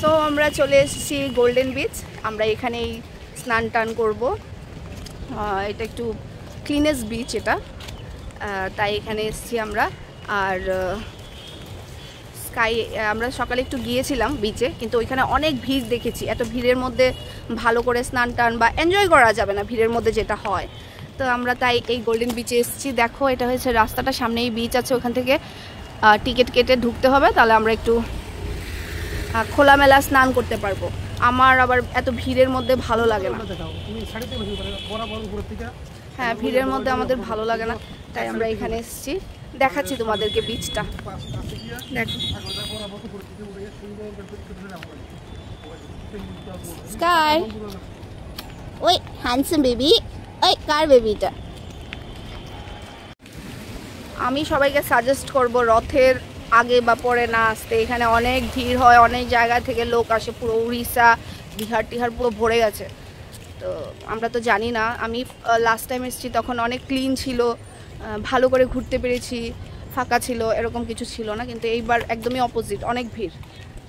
So আমরা চলে এসেছি গোল্ডেন বিচ। আমরা এখানেই স্নান টান করবো। এটা একটু ক্লিনেস্ট বিচ এটা, তাই এখানে এসেছি আমরা। আর স্কাই আমরা সকালে একটু গিয়েছিলাম বিচে, কিন্তু ওইখানে অনেক ভিড় দেখেছি। এত ভিড়ের মধ্যে ভালো করে স্নান টান বা এনজয় করা যাবে না ভিড়ের মধ্যে যেটা হয়। তো আমরা তাই এই গোল্ডেন বিচে এসেছি। দেখো এটা হয়েছে রাস্তাটা, সামনেই বিচ আছে, ওখান থেকে টিকিট কেটে ঢুকতে হবে, তাহলে আমরা একটু খোলামেলা স্নান করতে পারবো। আমার আবার এত ভিড়ের মধ্যে ভালো লাগে না। হ্যাঁ, ভিড়ের মধ্যে আমাদের ভালো লাগে না, তাই আমরা এখানে এসেছি। দেখাচ্ছি তোমাদেরকে বিচটা, দেখো। স্কাই, ওই হ্যান্ডসাম বেবি, ওই কার বেবিটা? আমি সবাইকে সাজেস্ট করব রথের আগে বা পরে না আসতে। এখানে অনেক ভিড় হয়, অনেক জায়গা থেকে লোক আসে, পুরো উড়িষ্যা, বিহার টিহার পুরো ভরে গেছে। তো আমরা তো জানি না। আমি লাস্ট টাইম এসেছি তখন অনেক ক্লিন ছিল, ভালো করে ঘুরতে পেরেছি, ফাঁকা ছিল, এরকম কিছু ছিল না। কিন্তু এইবার একদমই অপোজিট, অনেক ভিড়।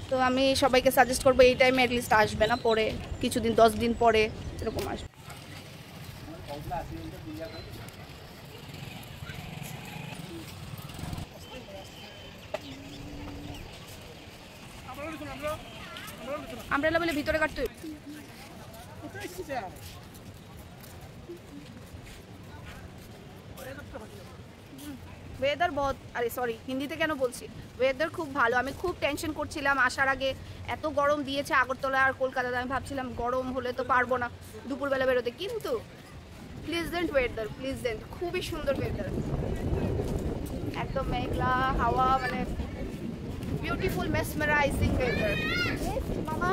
তো আমি সবাইকে সাজেস্ট করবো এই টাইমে অ্যাটলিস্ট আসবে না, পরে কিছুদিন 10 দিন পরে এরকম আসবে। আমব্রেলা বলে ভিতরে কাটতে ওয়েদার বহুত, আরে সরি হিন্দিতে কেন বলছি, ওয়েদার খুব ভালো। আমি খুব টেনশন করছিলাম আসার আগে, এত গরম দিয়েছে আগরতলা আর কলকাতাতে। আমি ভাবছিলাম গরম হলে তো পারবো না দুপুরবেলা বেরোতে, কিন্তু প্লিজেন্ট ওয়েদার, প্লিজেন্ট, খুবই সুন্দর ওয়েদার। একদম মেঘলা হাওয়া, মানে বিউটিফুল মেসমেরাইজিং ওয়েদার। মামা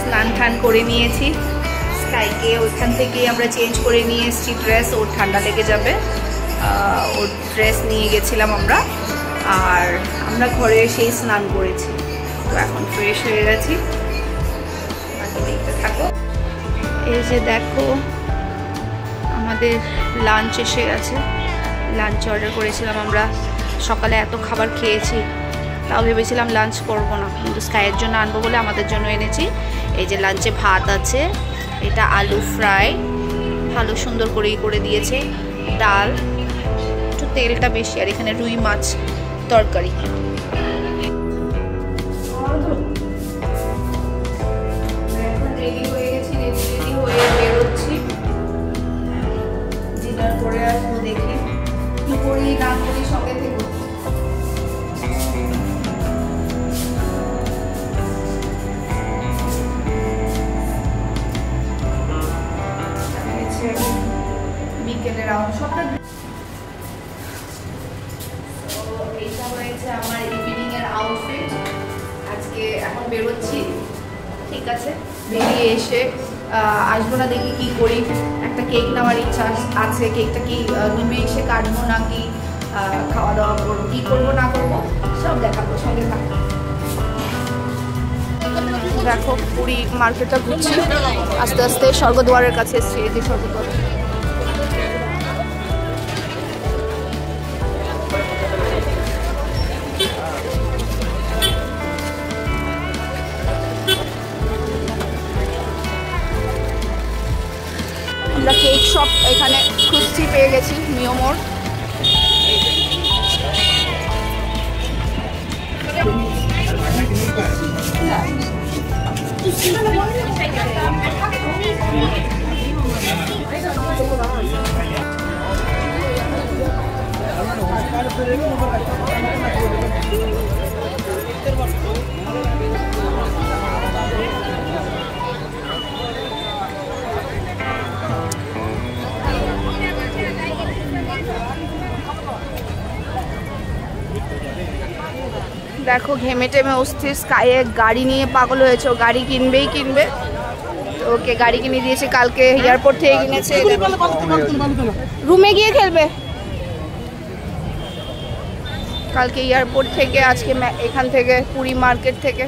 স্নান টান করে নিয়েছি। স্কাইকে ওইখান থেকে আমরা চেঞ্জ করে নিয়ে এসেছি ড্রেস, ওর ঠান্ডা লেগে যাবে। ওর ড্রেস নিয়ে গেছিলাম আমরা, আর আমরা ঘরে এসেই স্নান করেছি। তো এখন ফ্রেশ হয়ে গেছি, বাকি দেখতে থাকো। এই যে দেখো আমাদের লাঞ্চ এসে গেছে। লাঞ্চ অর্ডার করেছিলাম আমরা, সকালে এত খাবার খেয়েছি, তাও ভেবেছিলাম লাঞ্চ করবো না, কিন্তু স্কাইয়ের জন্য আনবো বলে আমাদের জন্য এনেছি। এই যে লাঞ্চে ভাত আছে, এটা আলু ফ্রাই, ভালো সুন্দর করেই করে দিয়েছে, ডাল, একটু তেলটা বেশি, আর এখানে রুই মাছ তরকারি। রেডি হয়ে গেছি, রেডি হয়ে বেরোচ্ছি, ডিনার করে আসবো। দেখি কি করি না করি, সঙ্গে থেকে বিকেলের সবটা। এইটা হয়েছে আমার ইভিনিং এর আউটফিট আজকে। এখন বেরোচ্ছি, ঠিক আছে। বেরিয়ে এসে আসবো না, দেখি কি করি। একটা কেক নেওয়ার ইচ্ছা আছে, কেকটা কি নেমে এসে কাটবো নাকি খাওয়া দাওয়া করবো, কি করবো না করবো সব দেখাবো, সঙ্গে থাকবো। দেখো পুরী মার্কেটটা ঘুরছি আস্তে আস্তে, স্বর্গদ্বারের কাছে এসেছি। এই যে স্বর্গদ্বার, আমরা কেক শপ এখানে খুঁজছি, পেয়ে গেছি মিওমোর। দেখো ঘেমে টেমে অস্থির, স্কাইয়ে গাড়ি নিয়ে পাগল হয়েছে, ও গাড়ি কিনবেই কিনবে। তো ওকে গাড়ি কিনে দিয়েছে, কালকে এয়ারপোর্ট থেকে কিনেছে। রুমে গিয়ে খেলবে কালকে এয়ারপোর্ট থেকে, আজকে এখান থেকে পুরী মার্কেট থেকে।